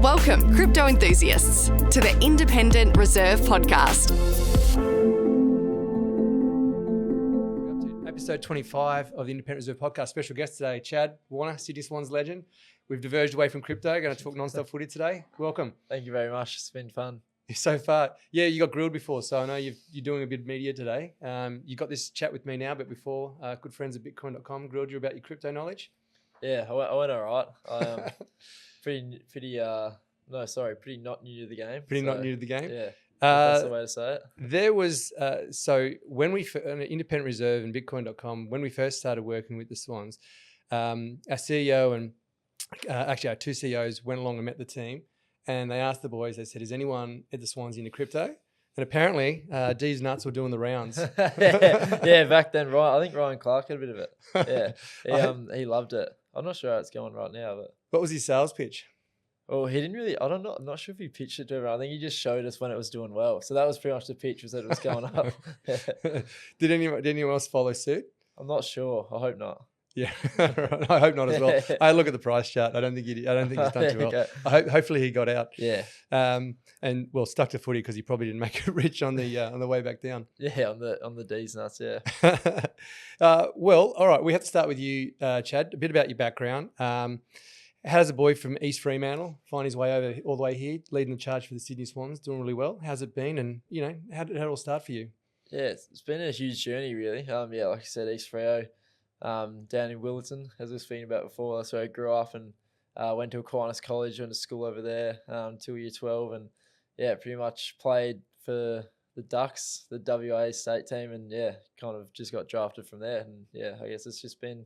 Welcome, crypto enthusiasts, to the Independent Reserve Podcast. We're up to episode 25 of the Independent Reserve Podcast. Special guest today, Chad Warner, Sydney Swans legend. We've diverged away from crypto, going to talk non-stop footy today. Welcome. Thank you very much. It's been fun. So far, yeah, you got grilled before, so I know you're doing a bit of media today. You got this chat with me now, but before, good friends at Bitcoin.com grilled you about your crypto knowledge. Yeah, I went all right. Pretty not new to the game. Not new to the game. Yeah, that's the way to say it. There was, so when we, Independent Reserve and Bitcoin.com, when we first started working with the Swans, our CEO and actually our two CEOs went along and met the team, and they asked the boys, they said, is anyone at the Swans into crypto? And apparently, D's nuts were doing the rounds. yeah, back then, right? I think Ryan Clark had a bit of it. Yeah, he loved it. I'm not sure how it's going right now, but what was his sales pitch? Oh, he didn't really. I don't know. I'm not sure if he pitched it to everyone. I think he just showed us when it was doing well. So that was pretty much the pitch, was that it was going up. Did anyone else follow suit? I'm not sure. I hope not. Yeah, right. I hope not as well. I look at the price chart. I don't think he's done too well. Okay. Hopefully he got out. Yeah. And well, stuck to footy because he probably didn't make it rich on the way back down. Yeah, on the D's nuts. Yeah. Well, all right. We have to start with you, Chad. A bit about your background. How does a boy from East Fremantle find his way over all the way here, leading the charge for the Sydney Swans, doing really well? How's it been? And how did it all start for you? Yeah, it's been a huge journey, really. Yeah, like I said, East Freo. Down in Willetton, as I was speaking about before. That's where I grew up, and went to Aquinas College, went to school over there till year 12, and yeah, pretty much played for the Ducks, the WA state team, and yeah, kind of just got drafted from there. And yeah, I guess it's just been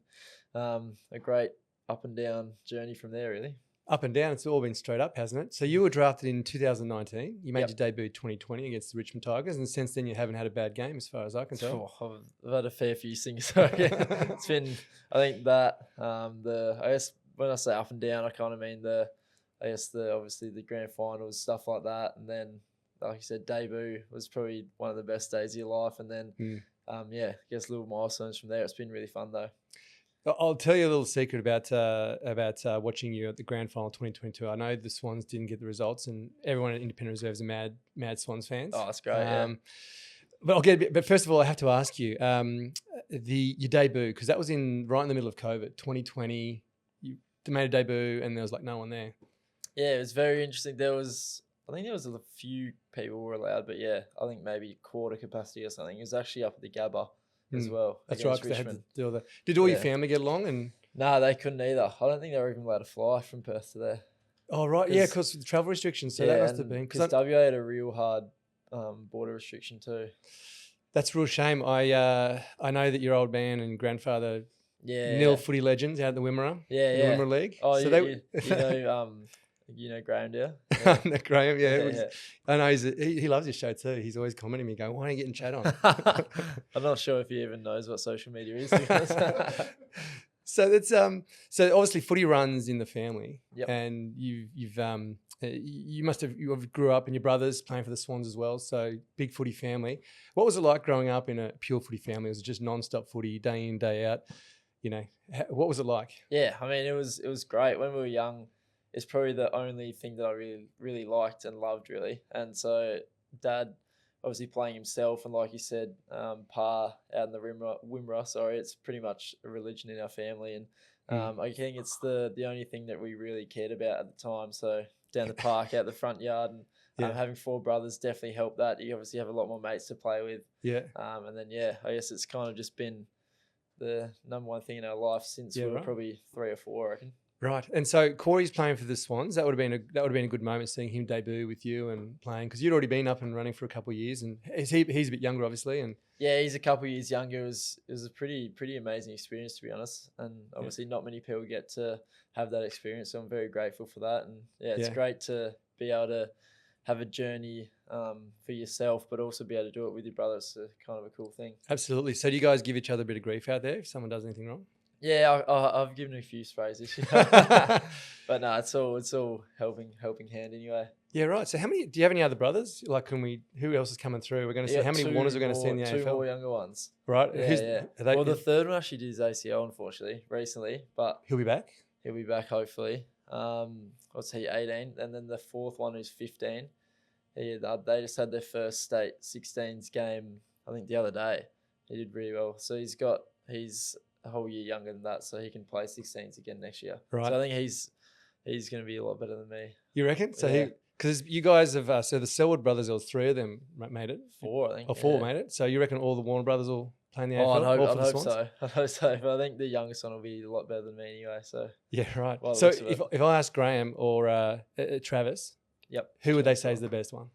a great up and down journey from there, really. Up and down, it's all been straight up, hasn't it? So you were drafted in 2019. You made your debut 2020 against the Richmond Tigers, and since then you haven't had a bad game, as far as I can tell. I've had a fair few things. So yeah, it's been, I think that I guess when I say up and down, I kind of mean obviously the grand finals, stuff like that, and then like you said, debut was probably one of the best days of your life, and then I guess little milestones from there. It's been really fun though. I'll tell you a little secret about watching you at the Grand Final 2022. I know the Swans didn't get the results, and everyone at Independent Reserve is mad Swans fans. Oh, that's great. Yeah. But I'll get a bit. But first of all, I have to ask you your debut, because that was right in the middle of COVID, 2020. You made a debut, and there was like no one there. Yeah, it was very interesting. I think there was a few people were allowed, but yeah, I think maybe quarter capacity or something. It was actually up at the Gabba as well. That's right, because they had to deal with that. Did all your family get along? And no, they couldn't either. I don't think they were even allowed to fly from Perth to there. Oh, right. Yeah, because of the travel restrictions. So that must have been. Because WA had a real hard border restriction too. That's a real shame. I know that your old man and grandfather, nil footy legends out in the Wimmera. The Wimmera League. Oh, so you know Graham, do you? No, Graham, I know he loves your show too. He's always commenting me, going, "Why aren't you getting chat on?" I'm not sure if he even knows what social media is. So that's so obviously footy runs in the family, and you grew up and your brothers playing for the Swans as well. So big footy family. What was it like growing up in a pure footy family? Was it just non-stop footy, day in, day out? What was it like? Yeah, I mean it was great when we were young. It's probably the only thing that I really, really liked and loved, really. And so Dad, obviously playing himself, and like you said, Pa out in the Wimmera, it's pretty much a religion in our family. And I think it's the only thing that we really cared about at the time. So down the park, out the front yard, and having four brothers definitely helped that. You obviously have a lot more mates to play with. Yeah. And then, I guess it's kind of just been the number one thing in our life since we were probably 3 or 4, I reckon. Right, and so Corey's playing for the Swans. That would have been a good moment seeing him debut with you and playing, because you'd already been up and running for a couple of years, and he's a bit younger, obviously. And yeah, he's a couple of years younger. It was a pretty amazing experience, to be honest. And obviously, not many people get to have that experience, so I'm very grateful for that. And it's great to be able to have a journey for yourself, but also be able to do it with your brother. It's kind of a cool thing. Absolutely. So do you guys give each other a bit of grief out there if someone does anything wrong? Yeah, I've given a few sprays this year, but no, it's all helping hand anyway. Yeah, right. So do you have any other brothers? Like, who else is coming through? We're going to see how many Warners we're going to see in the AFL. 2 more younger ones. Right. Yeah. The third one actually did his ACL, unfortunately, recently, but he'll be back. He'll be back hopefully. What's he, 18? And then the fourth one who's 15. They just had their first state 16s game, I think, the other day. He did really well. So he's a whole year younger than that, so he can play 16s again next year. Right. So I think he's going to be a lot better than me. You reckon? So yeah. Because you guys have, so the Selwood brothers, there was 3 of them made it. 4, I think. Or 4 made it. So you reckon all the Warner brothers will play in the AFL? I'd all for the hope Swans? so. I'd hope so. But I think the youngest one will be a lot better than me anyway. So yeah, right. Well, so if I ask Graham or Travis, yep, who would they say is the best one?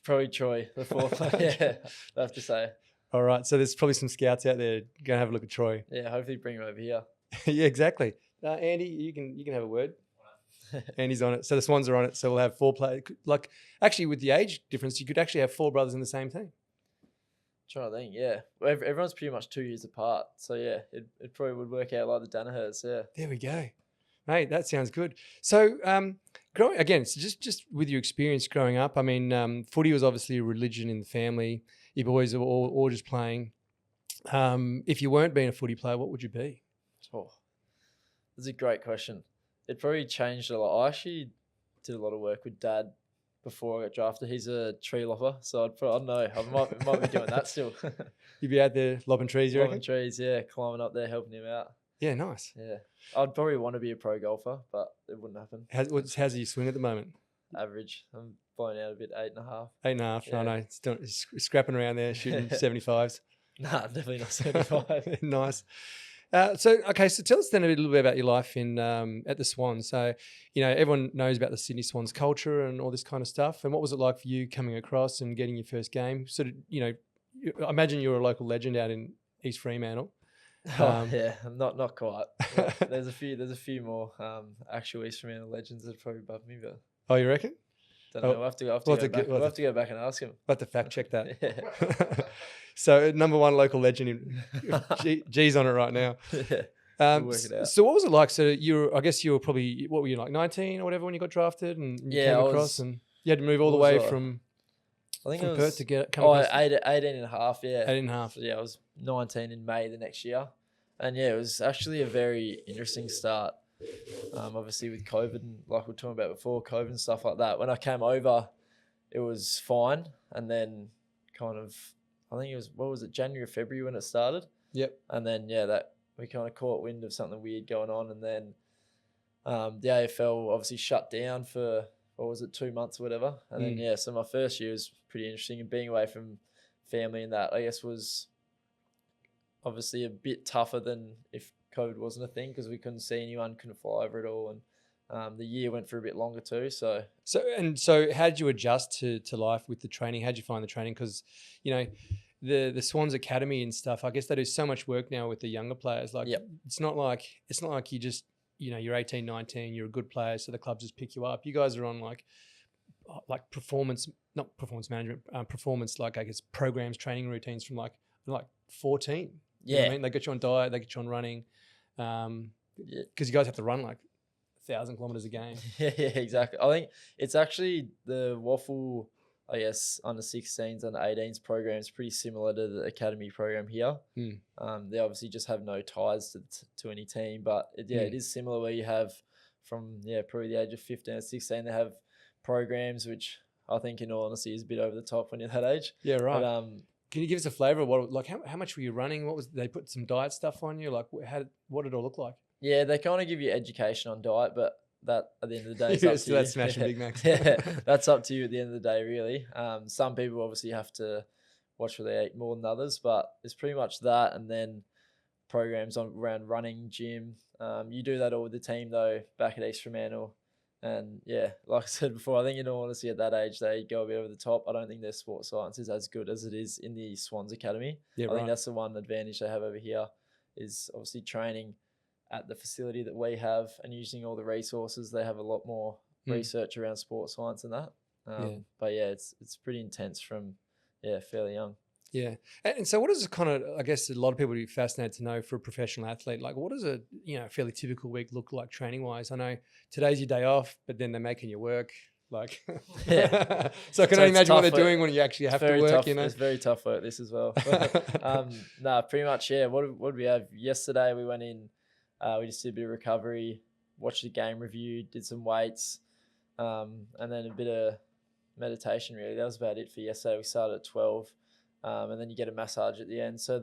Probably Troy, the fourth. Yeah, I have to say. All right. So there's probably some scouts out there going to have a look at Troy. Yeah, hopefully bring him over here. yeah, exactly. Andy, you can have a word. Andy's on it. So the Swans are on it. So we'll have 4 players. Like, actually, with the age difference, you could actually have 4 brothers in the same team. Trying to think, yeah. Well, everyone's pretty much 2 years apart. So, yeah, it probably would work out like the Danahers, yeah. There we go. Mate, that sounds good. So, so just with your experience growing up, I mean, footy was obviously a religion in the family. You boys were all just playing. If you weren't being a footy player, what would you be? Oh, that's a great question. It probably changed a lot. I actually did a lot of work with Dad before I got drafted. He's a tree lopper, so I don't know. I might be doing that still. You'd be out there lobbing trees, you reckon? Lobbing trees, yeah. Climbing up there, helping him out. Yeah, nice. Yeah. I'd probably want to be a pro golfer, but it wouldn't happen. How's your swing at the moment? Average. I'm blowing out a bit, 8.5. 8.5. Yeah. I know. It's scrapping around there, shooting 75s. Nah, definitely not 75. Nice. So tell us then a little bit about your life in at the Swans. So, everyone knows about the Sydney Swans culture and all this kind of stuff. And what was it like for you coming across and getting your first game? Sort of, I imagine you're a local legend out in East Fremantle. Yeah, not quite. There's a few more actual East Fremantle legends that probably above me, but Oh, you reckon? don't know. We'll have to go back and ask him. We'll have to fact check that. Yeah. So, number 1 local legend. G's on it right now. Yeah. We'll work it out. So what was it like? So I guess you were probably, what were you, like 19 or whatever when you got drafted and you came across and you had to move all the way from Perth to come across? 18 and a half, yeah. 18 and a half. So, yeah, I was 19 in May the next year. And yeah, it was actually a very interesting start. Obviously with COVID and like we were talking about before, COVID and stuff like that. When I came over, it was fine. And then kind of, I think it was, January or February when it started? Yep. And then, yeah, that we kind of caught wind of something weird going on. And then the AFL obviously shut down for, 2 months or whatever. And then, yeah, so my first year was pretty interesting. And being away from family and that, I guess, was obviously a bit tougher than if COVID wasn't a thing because we couldn't see anyone, couldn't fly over at all. And the year went for a bit longer too. So how did you adjust to life with the training? How did you find the training? Because, the Swans Academy and stuff, I guess they do so much work now with the younger players. Like, yep. It's not like you just, you're 18, 19, you're a good player, so the clubs just pick you up. You guys are on like performance, not performance management, performance, like I guess programs, training routines from like 14. Yeah. You know what I mean? They get you on diet, they get you on running. Because you guys have to run like 1,000 kilometers a game. Yeah, exactly. I think it's actually the Waffle, I guess, under 16s, under 18s program is pretty similar to the academy program here. They obviously just have no ties to any team, but it is similar where you have from probably the age of 15 or 16, they have programs which I think in all honesty is a bit over the top when you're that age. Yeah, right. But, can you give us a flavour of how much were you running? They put some diet stuff on you? Like what did it all look like? Yeah, they kind of give you education on diet, but that at the end of the day is up to you. That's smashing Big Macs. Yeah, that's up to you at the end of the day, really. Some people obviously have to watch what they eat more than others, but it's pretty much that. And then programs around running, gym. You do that all with the team though, back at East Fremantle. And yeah, like I said before, I think in all honesty at that age, they go a bit over the top. I don't think their sports science is as good as it is in the Swans Academy. Yeah, I think that's the one advantage they have over here is obviously training at the facility that we have and using all the resources. They have a lot more research around sports science and that. But yeah, it's pretty intense from fairly young. Yeah. And so what is it kind of, I guess a lot of people would be fascinated to know for a professional athlete, like what does a, fairly typical week look like training wise? I know today's your day off, but then they're making you work. Like, so I can only imagine what they're doing when you actually have to work, tough. It's very tough work, this as well. Pretty much, yeah. What did we have? Yesterday we went in, we just did a bit of recovery. watched the game review, did some weights, and then a bit of meditation. Really, that was about it for yesterday. We started at 12, and then you get a massage at the end. So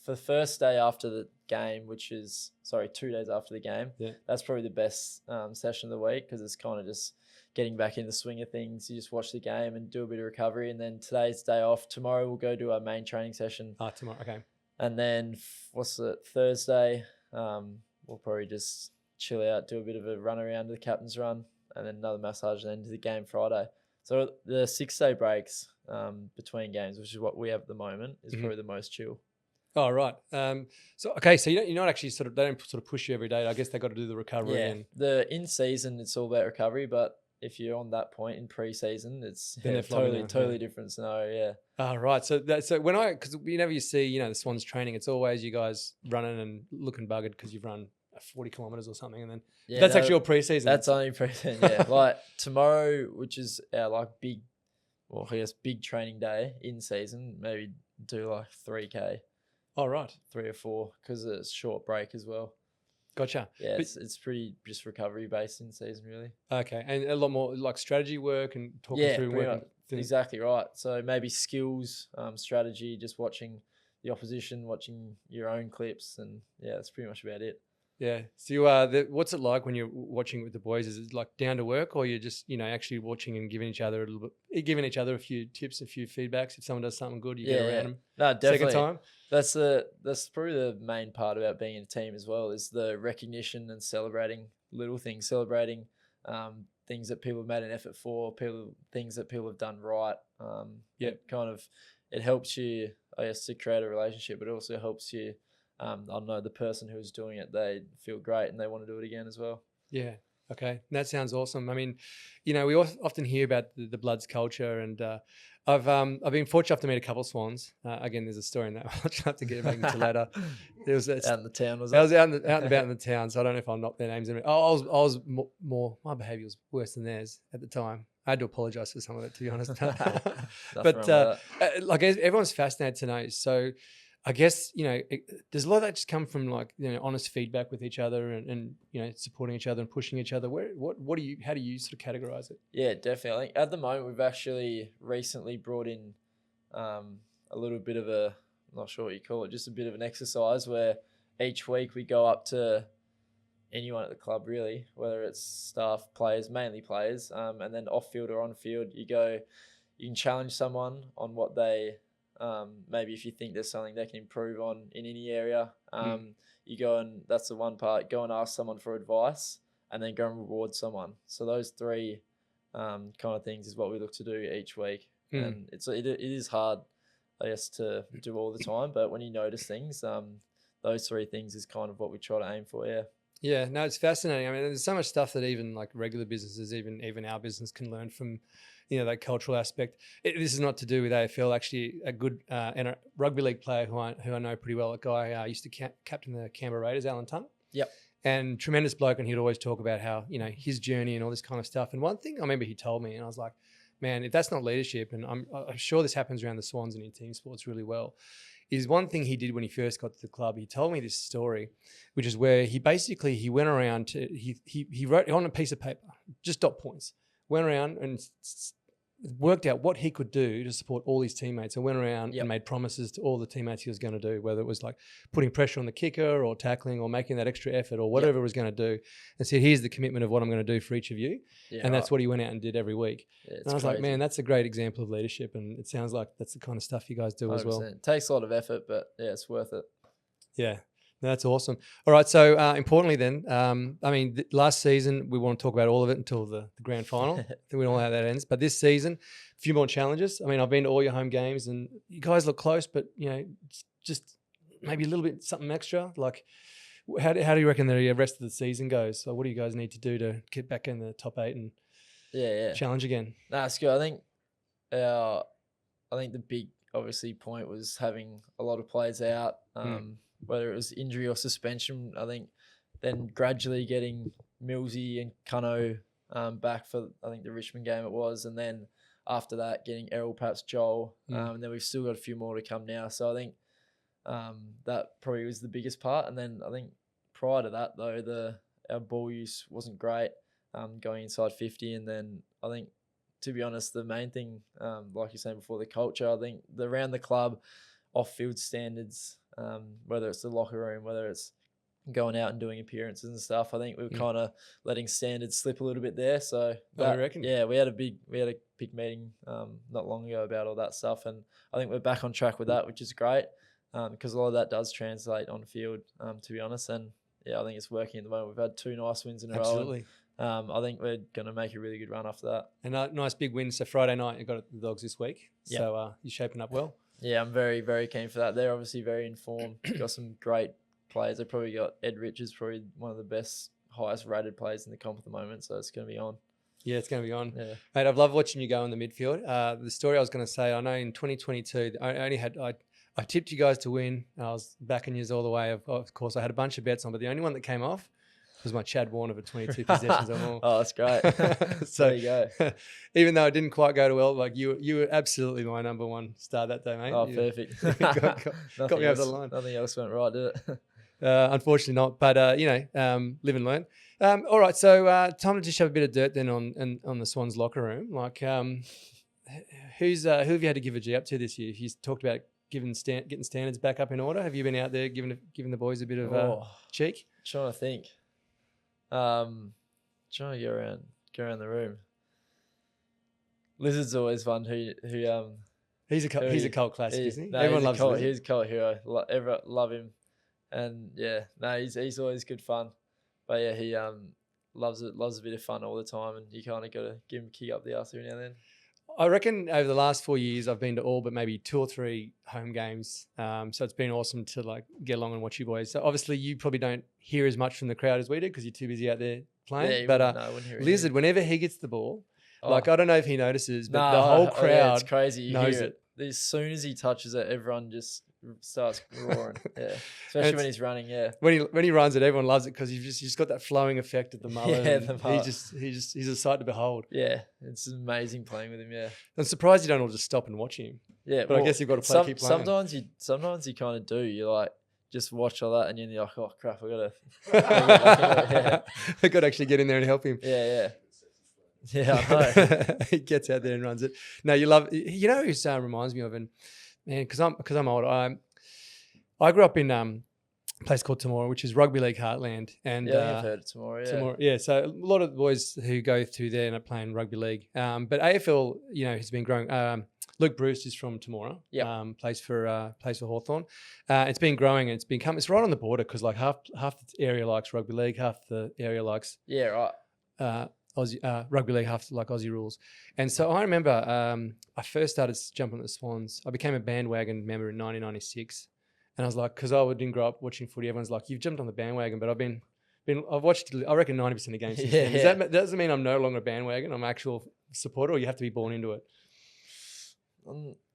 for the first day after the game, which is 2 days after the game, that's probably the best session of the week, because it's kind of just getting back in the swing of things. You just watch the game and do a bit of recovery, and then today's day off. Tomorrow we'll go do our main training session. Tomorrow, okay. And then Thursday? We'll probably just chill out, do a bit of a run around to the captain's run, and then another massage, and then to the game Friday. So the 6-day breaks between games, which is what we have at the moment, is probably the most chill. Oh, right. So you're not actually they don't sort of push you every day. I guess they got to do the recovery. Yeah. The in season, it's all about recovery, but if you're on that point in pre-season, it's totally different scenario. Yeah. Oh, right. So because whenever you see, the Swans training, it's always you guys running and looking buggered because you've run 40 kilometers or something, and then that's actually your pre-season. That's only pre-season. Yeah. Like tomorrow, which is our big training day in season, maybe do 3K. Oh, right. 3 or 4, because it's short break as well. Gotcha. Yeah, it's pretty just recovery based in season, really. Okay, and a lot more strategy work and talking through work. Exactly right. So maybe skills, strategy, just watching the opposition, watching your own clips, and that's pretty much about it. Yeah. So what's it like when you're watching with the boys? Is it down to work, or you're just actually watching and giving each other a few tips, a few feedbacks? If someone does something good, you get around them. No, definitely. Second time. That's probably the main part about being in a team as well, is the recognition and celebrating little things, celebrating things that people have made an effort for, things that people have done right. It helps you, I guess, to create a relationship, but it also helps you. I know the person who's doing it, they feel great and they want to do it again as well. Yeah. Okay. That sounds awesome. I mean, we often hear about the Bloods culture, and I've been fortunate enough to meet a couple of Swans. Again, there's a story in that. I'll have to get back into later. There was out in the town, was it? I was out and about in the town, so I don't know if I'll knock their names in. I was more. My behaviour was worse than theirs at the time. I had to apologise for some of it, to be honest. But everyone's fascinated to know. So I guess, there's a lot of that just come from honest feedback with each other and supporting each other and pushing each other. How do you sort of categorize it? Yeah, definitely. I think at the moment we've actually recently brought in a little bit of I'm not sure what you call it, just a bit of an exercise where each week we go up to anyone at the club, really, whether it's staff, players, mainly players, and then off field or on field, you can challenge someone on what they, maybe if you think there's something they can improve on in any area, you go and that's the one part, go and ask someone for advice and then go and reward someone. So those three kind of things is what we look to do each week. And it is hard, I guess, to do all the time, but when you notice things, those three things is kind of what we try to aim for. Yeah. Yeah, no, it's fascinating. I mean, there's so much stuff that even regular businesses, even our business, can learn from, that cultural aspect. This is not to do with AFL. Actually, a good and a rugby league player who I know pretty well, a guy used to captain the Canberra Raiders, Alan Tunnell. Yep. And tremendous bloke, and he'd always talk about how his journey and all this kind of stuff. And one thing I remember he told me, and I was like, man, if that's not leadership, and I'm sure this happens around the Swans and in team sports really well, is one thing he did when he first got to the club. He told me this story, which is where he went around to, he wrote on a piece of paper, just dot points, went around and worked out what he could do to support all his teammates, and went around and made promises to all the teammates he was going to do, whether it was like putting pressure on the kicker or tackling or making that extra effort or whatever he was going to do, and said, here's the commitment of what I'm going to do for each of you. Yeah, and that's what he went out and did every week. Yeah, and I was like, man, that's a great example of leadership, and it sounds like that's the kind of stuff you guys do 100%. As well. It takes a lot of effort, but yeah, it's worth it. Yeah. That's awesome. All right. So importantly then, last season, we won't talk about all of it until the grand final. I think we don't know how that ends. But this season, a few more challenges. I mean, I've been to all your home games and you guys look close, but, just maybe a little bit something extra. Like, how do you reckon the rest of the season goes? So what do you guys need to do to get back in the top 8 and challenge again? That's good. I think the big, obviously, point was having a lot of players out. Whether it was injury or suspension, I think then gradually getting Millsy and Cunno back for, I think, the Richmond game it was. And then after that, getting Errol, perhaps Joel. And then we've still got a few more to come now. So I think that probably was the biggest part. And then I think prior to that, though, our ball use wasn't great, going inside 50. And then I think, to be honest, the main thing, like you're saying before, the culture, I think around the club, off-field standards, whether it's the locker room, whether it's going out and doing appearances and stuff, I think we were kind of letting standards slip a little bit there. So I reckon. Yeah, we had a big meeting not long ago about all that stuff, and I think we're back on track with that, which is great, because a lot of that does translate on field, to be honest. And yeah, I think it's working at the moment. We've had 2 nice wins in a row. Absolutely. I think we're going to make a really good run after that. And a nice big win. So Friday night, you got the Dogs this week. Yep. So you're shaping up well. Yeah, I'm very, very keen for that. They're obviously very informed. Got some great players. They probably got Ed Richards, probably one of the best, highest rated players in the comp at the moment. So it's going to be on. Yeah, it's going to be on. Yeah. Mate, I've loved watching you go in the midfield. The story I was going to say, I know in 2022, I tipped you guys to win. I was backing you all the way. Of course, I had a bunch of bets on, but the only one that came off was my Chad Warner for 22 possessions or more. Oh, that's great. So there you go. Even though it didn't quite go to well, like you were absolutely my number one star that day, mate. Oh, perfect. got me over the line. Nothing else went right, did it? Unfortunately not, but live and learn. All right, so time to just have a bit of dirt then on the Swans locker room. Like, who have you had to give a G up to this year? You talked about getting standards back up in order. Have you been out there giving the boys a bit of cheek? Trying to think. Trying to go around the room. Lizard's always fun. He's a cult classic, isn't he? No, Everyone loves him. He's a cult hero. Everyone love him, and yeah, no, he's always good fun. But yeah, he loves a bit of fun all the time, and you kind of got to give him a kick up the arse every now and then. I reckon over the last 4 years, I've been to all but maybe 2 or 3 home games. So it's been awesome to like get along and watch you boys. So obviously you probably don't hear as much from the crowd as we do because you're too busy out there playing. Yeah, but Lizard, whenever he gets the ball, like I don't know if he notices, but the whole crowd it's crazy. You knows hear it. As soon as he touches it, everyone just starts roaring. Yeah, especially when he's running. Yeah, when he runs it, everyone loves it because he's just got that flowing effect at the mullet. Yeah, and he's a sight to behold. Yeah, it's amazing playing with him. Yeah, I'm surprised you don't all just stop and watch him. Yeah, but I guess you've got to keep playing. Sometimes you kind of do. You like just watch all that, and you're like, oh crap, I got to actually get in there and help him. Yeah. Yeah, I know. He gets out there and runs it. No, you love. You know who reminds me of, and man, because I'm old. I grew up in a place called Temora, which is rugby league heartland, and I've heard of Temora. Yeah, Temora, yeah. So a lot of the boys who go through there and are playing rugby league. But AFL, has been growing. Luke Bruce is from Temora. Yeah, plays for Hawthorn. It's been growing, and it's right on the border because like half the area likes rugby league, half the area likes rugby league, half like Aussie rules. And so I remember I first started jumping at the Swans. I became a bandwagon member in 1996. And I was like, because I didn't grow up watching footy, everyone's like, you've jumped on the bandwagon, but I've watched, I reckon 90% of games. That doesn't mean I'm no longer a bandwagon. I'm an actual supporter, or you have to be born into it.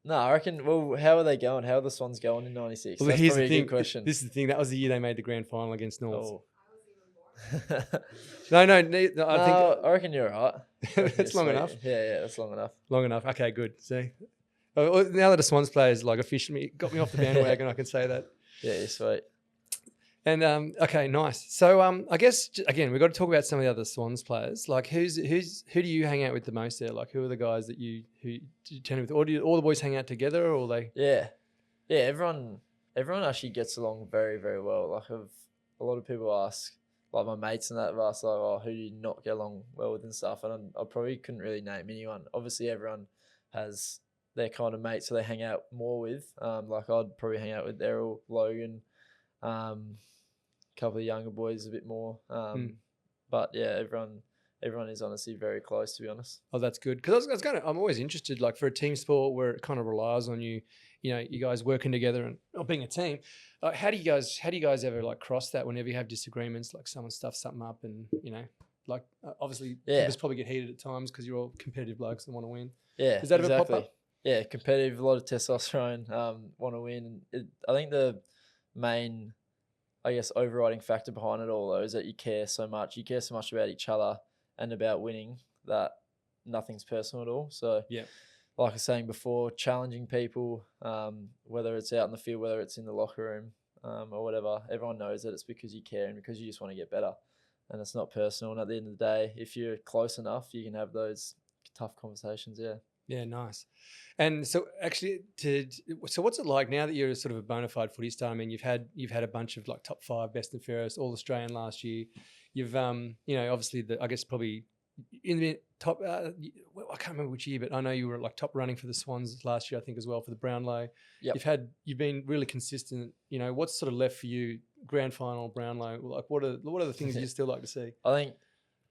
No, I reckon, well, how are they going? How are the Swans going in 96? Well, that's here's probably the thing. A good question. This is the thing. That was the year they made the grand final against North. Oh. No, I reckon you're right. It's long enough. Yeah, that's long enough. Long enough. Okay, good. See, now that the Swans players like officially got me off the bandwagon, I can say that. Yeah, sweet. And okay, nice. So I guess again we've got to talk about some of the other Swans players. Like who do you hang out with the most there? Like who are the guys that you tend with, or do all the boys hang out together, or they? Yeah. Everyone actually gets along very, very well. Like a lot of people ask. Like my mates and that have asked, like, oh, who do you not get along well with and stuff? And I probably couldn't really name anyone. Obviously, everyone has their kind of mates who they hang out more with. Like I'd probably hang out with Errol, Logan, a couple of younger boys a bit more. But yeah, everyone is honestly very close, to be honest. Oh, that's good. Because I'm always interested, like for a team sport where it kind of relies on you guys working together and being a team. How do you guys ever like cross that whenever you have disagreements? Like someone stuffs something up, and obviously tempers probably get heated at times because you're all competitive blokes and want to win. Yeah, does that ever pop up? Yeah, competitive, a lot of testosterone, want to win. I think the main, I guess, overriding factor behind it all though is that you care so much. You care so much about each other and about winning that nothing's personal at all. So yeah. Like I was saying before, challenging people, whether it's out in the field, whether it's in the locker room, or whatever, everyone knows that it's because you care and because you just want to get better. and it's not personal. And at the end of the day, if you're close enough, you can have those tough conversations. Yeah. Yeah, nice. And so actually, so what's it like now that you're sort of a bona fide footy star? I mean, you've had a bunch of like top 5 best and fairest, all Australian last year. You've obviously I guess probably in the top. I can't remember which year, but I know you were like top running for the Swans last year, I think, as well for the Brownlow. Yep. You've been really consistent. What's sort of left for you? Grand final, Brownlow. Like, what are the things you still like to see? I think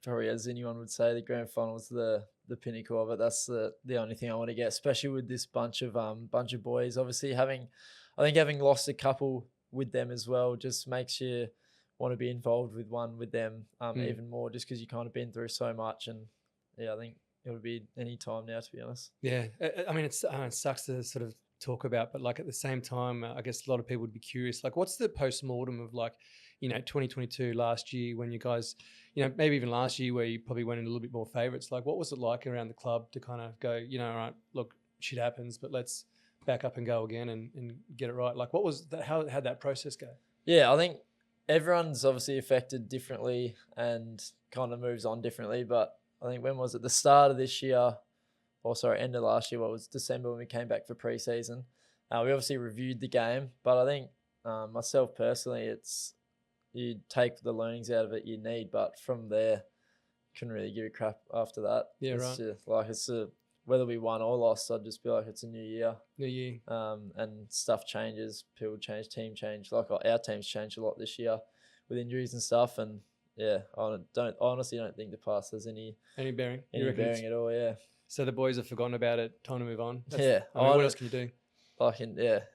probably, as anyone would say, the grand final is the pinnacle of it. That's the only thing I want to get, especially with this bunch of boys. Obviously, having lost a couple with them as well just makes you want to be involved with them even more, just because you kind of been through so much. And yeah, I think it would be any time now, to be honest. Yeah, I mean, it sucks to sort of talk about, but like at the same time, I guess a lot of people would be curious. Like, what's the post-mortem of like, 2022 last year when you guys, maybe even last year where you probably went in a little bit more favourites. Like, what was it like around the club to kind of go, all right, look, shit happens, but let's back up and go again and get it right. Like, what was that? How'd that process go? Yeah, I think everyone's obviously affected differently and kind of moves on differently. But I think when was it? The start of this year, end of last year, was December when we came back for pre-season. We obviously reviewed the game, but I think myself personally, you take the learnings out of it you need, but from there, couldn't really give a crap after that. Yeah, it's right. Whether we won or lost, I'd just be like, it's a new year. New year. And stuff changes, people change, team change. Like our team's changed a lot this year with injuries and stuff. And yeah, I honestly don't think the past has any bearing. Bearing at all. Yeah. So the boys have forgotten about it. Time to move on. Yeah. What else can you do?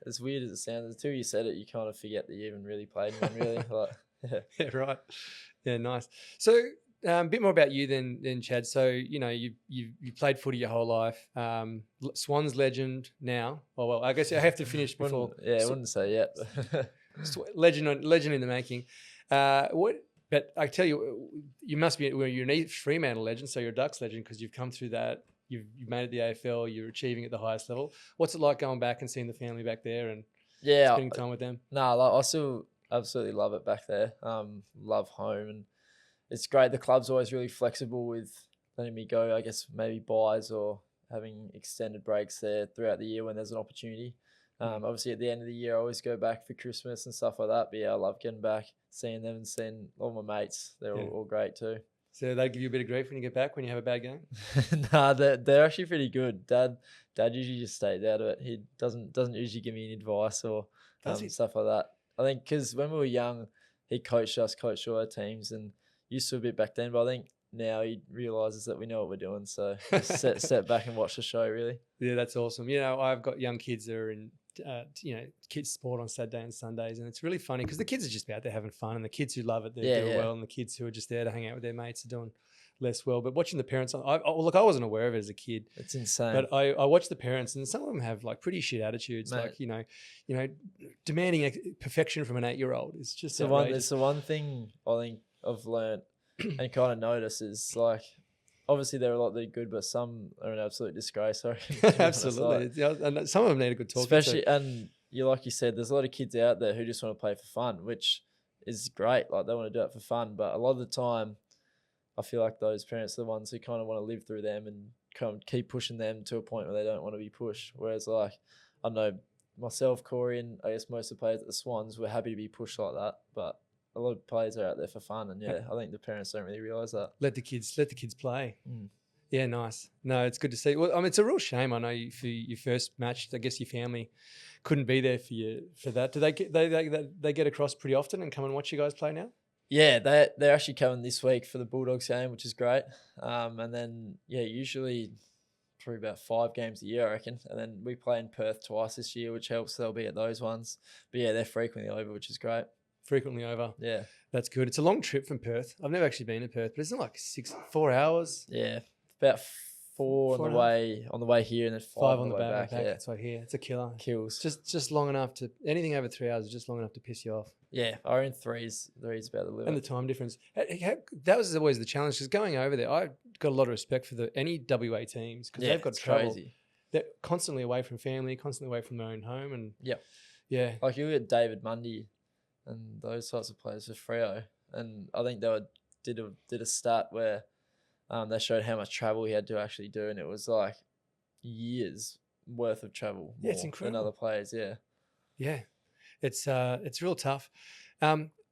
As weird as it sounds, until you said it, you kind of forget that you even really played one. Really, Yeah, right. Yeah, nice. So a bit more about you then, Chad. So you played footy your whole life. Swans legend now. Well, I guess I have to finish before. I wouldn't say yet. legend in the making. But I tell you, you must be. You're an East Fremantle legend, so you're a Ducks legend because you've come through that. You've made it the AFL. You're achieving at the highest level. What's it like going back and seeing the family back there and spending time with them? I still absolutely love it back there. Love home, and it's great. The club's always really flexible with letting me go, I guess maybe buys or having extended breaks there throughout the year when there's an opportunity. Obviously at the end of the year I always go back for Christmas and stuff like that, but yeah, I love getting back, seeing them and seeing all my mates. They're all great too. So they give you a bit of grief when you get back, when you have a bad game? Nah, they're actually pretty good. Dad usually just stays out of it. He doesn't usually give me any advice or stuff like that. I think because when we were young, he coached all our teams and used to a bit back then. But I think now he realises that we know what we're doing. So just step back and watch the show, really. Yeah, that's awesome. I've got young kids that are in, kids sport on Saturday and Sundays. And it's really funny because the kids are just out there having fun. And the kids who love it, they're doing well. And the kids who are just there to hang out with their mates are doing less well. But watching the parents, I wasn't aware of it as a kid. It's insane. But I watch the parents, and some of them have like pretty shit attitudes. Mate. Like demanding perfection from an 8-year-old is just it's the one thing I think I've learnt and kind of noticed is like, obviously there are a lot that are good, but some are an absolute disgrace. Absolutely, and some of them need a good talk. Especially, and like you said, there's a lot of kids out there who just want to play for fun, which is great. Like they want to do it for fun, but a lot of the time, I feel like those parents are the ones who kind of want to live through them and kind of keep pushing them to a point where they don't want to be pushed. Whereas like, I know myself, Corey, and I guess most of the players at the Swans were happy to be pushed like that, but a lot of players are out there for fun, and I think the parents don't really realise that. Let the kids play. Yeah, nice. No, it's good to see. Well, I mean, it's a real shame. I know for your first match, I guess your family couldn't be there for that. Do they get across pretty often and come and watch you guys play now? Yeah, they're actually coming this week for the Bulldogs game, which is great. And then usually probably about 5 games a year, I reckon. And then we play in Perth twice this year, which helps. They'll be at those ones. But yeah, they're frequently over, which is great. Frequently over. Yeah. That's good. It's a long trip from Perth. I've never actually been to Perth, but isn't it like 4 hours? Yeah. About 4 on the way here, and then 5 on the way back. Yeah. That's right here. It's a killer. Kills. Just long enough to, anything over 3 hours is just long enough to piss you off. Yeah. I reckon three's about the limit. And the time difference. That was always the challenge, because going over there, I got a lot of respect for any WA teams, because they've got trouble. Crazy. They're constantly away from family, constantly away from their own home. And yeah. Like you look at David Mundy and those sorts of players for Freo, and I think they were did a stat where they showed how much travel he had to actually do, and it was like years worth of travel. Yeah, it's more incredible. than other players. Yeah. Yeah, it's real tough.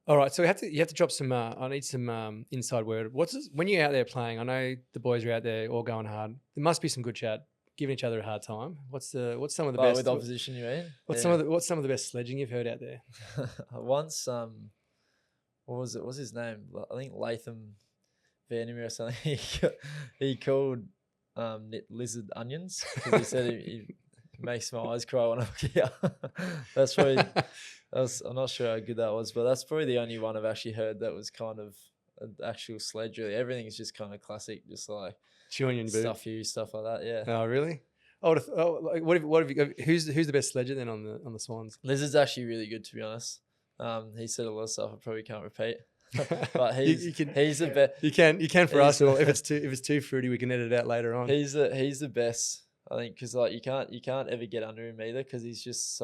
All right, so you have to drop some. I need some inside word. When you're out there playing? I know the boys are out there all going hard. There must be some good chat, giving each other a hard time. What's some of the best with opposition? You mean? What's some of the best sledging you've heard out there? Once, what was it? What's his name? I think Latham Vandermeer or something. He called lizard onions because he said he makes my eyes cry when I'm here. That's probably. I'm not sure how good that was, but that's probably the only one I've actually heard that was kind of an actual sledge. Really, everything's just kind of classic, just like chewing your boot, stuff like that. Yeah. Oh, really? Like, what have you? Who's the best sledger then on the Swans? Lizard's actually really good, to be honest. He said a lot of stuff I probably can't repeat, but he's the best. You can for us, or if it's too fruity, we can edit it out later on. He's the best, I think, because like you can't ever get under him either, because he's just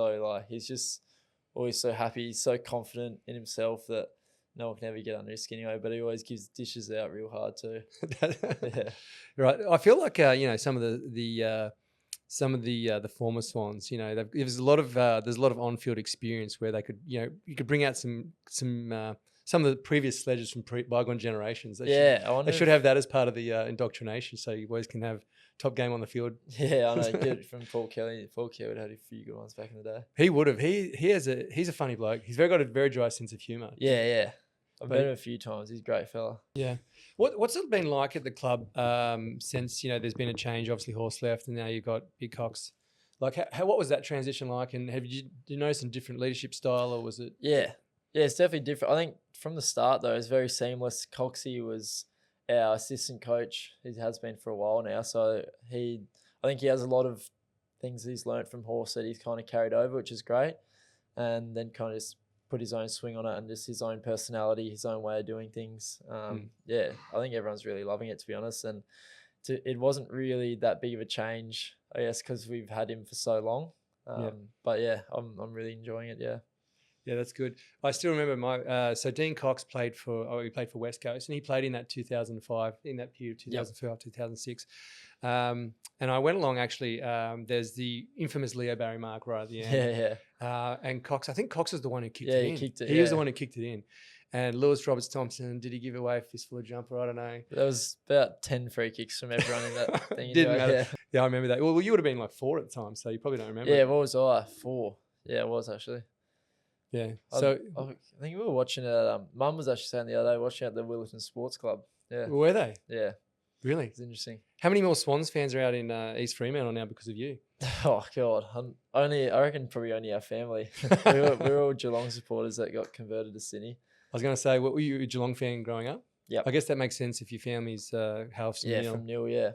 always so happy. He's so confident in himself that no one can ever get under his skin anyway. But he always gives dishes out real hard too. Yeah. Right. I feel like some of the former Swans, there's a lot of on-field experience where they could you could bring out some of the previous sledges from bygone generations. They should have that as part of the indoctrination, so you boys can have top game on the field. Yeah, I know. Get it from Paul Kelly. Paul Kelly would have had a few good ones back in the day. He would have. He's a funny bloke. He's got a very dry sense of humour. Yeah. I've met him a few times. He's a great fella. Yeah. What's it been like at the club since there's been a change? Obviously, Horse left, and now you've got Big Cox. Like, what was that transition like? And did you notice some different leadership style, or was it? Yeah, it's definitely different. I think from the start though, it was very seamless. Coxie was our assistant coach. He has been for a while now, so I think he has a lot of things he's learnt from Horse that he's kind of carried over, which is great, and then kind of just put his own swing on it and just his own personality, his own way of doing things. Yeah, I think everyone's really loving it, to be honest. And it wasn't really that big of a change, I guess, because we've had him for so long. But yeah, I'm really enjoying it. Yeah. Yeah, that's good. I still remember so Dean Cox played for West Coast, and he played in that 2005, in that period, 2005, 2006. And I went along, actually, there's the infamous Leo Barry mark right at the end. Yeah. And Cox, I think Cox was the one who kicked it in. He was the one who kicked it in. And Lewis Roberts Thompson, did he give away a fistful of jumper? I don't know. There was about 10 free kicks from everyone in that thing. Didn't matter. Yeah, I remember that. Well, you would have been like 4 at the time, so you probably don't remember. Yeah, what was I? 4. Yeah, it was actually. Yeah. So I think we were watching it. Mum was actually saying the other day, watching at the Willerton Sports Club. Yeah. Were they? Yeah. Really? It's interesting. How many more Swans fans are out in East Fremantle now because of you? Oh God, I reckon probably only our family. we were all Geelong supporters that got converted to Sydney. I was going to say, what were you, a Geelong fan growing up? Yeah. I guess that makes sense if your family's half from Nil. Yeah, from Nil. Yeah,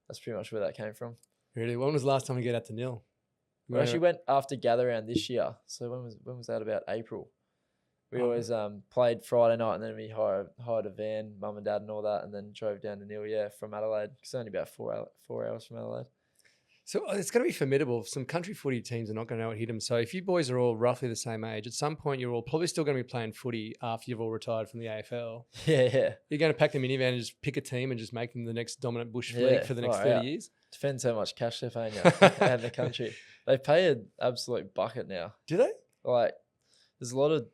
that's pretty much where that came from. Really? When was the last time you get out to Nil? We actually went after gather round this year. So when was that? About April. We always played Friday night, and then we hired a van, mum and dad and all that, and then drove down to Nil, from Adelaide. It's only about 4 hours from Adelaide. So it's going to be formidable. Some country footy teams are not going to know what hit them. So if you boys are all roughly the same age, at some point you're all probably still going to be playing footy after you've all retired from the AFL. Yeah. You're going to pack the minivan and just pick a team and just make them the next dominant bush league for the next 30 years. Depends how much cash they're paying you out in the country. They pay an absolute bucket now. Do they? Like, there's a lot of,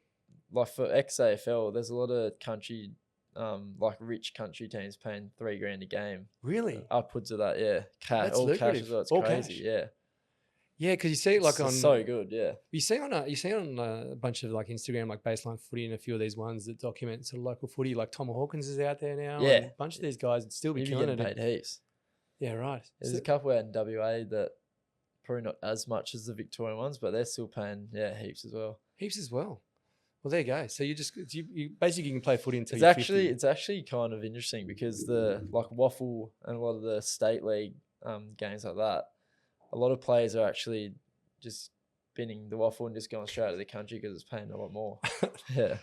like for ex-AFL, there's a lot of country, like rich country teams paying $3,000 a game. Really? Upwards of that, yeah. That's all lucrative. cash as well. It's all crazy, cash. yeah. Yeah, because you see it like it's so good, yeah. You see on a bunch of like Instagram, like Baseline Footy, and a few of these ones that document sort of local footy. Like Tom Hawkins is out there now. Yeah, and a bunch of these guys would still be killing it. Paid heaps. Yeah, right. There's a couple out in WA that probably not as much as the Victorian ones, but they're still paying heaps as well. Heaps as well. Well, there you go. So you basically can play footy until it's actually kind of interesting because the like Waffle and a lot of the state league games like that, a lot of players are actually just binning the Waffle and just going straight to the country because it's paying a lot more. Yeah,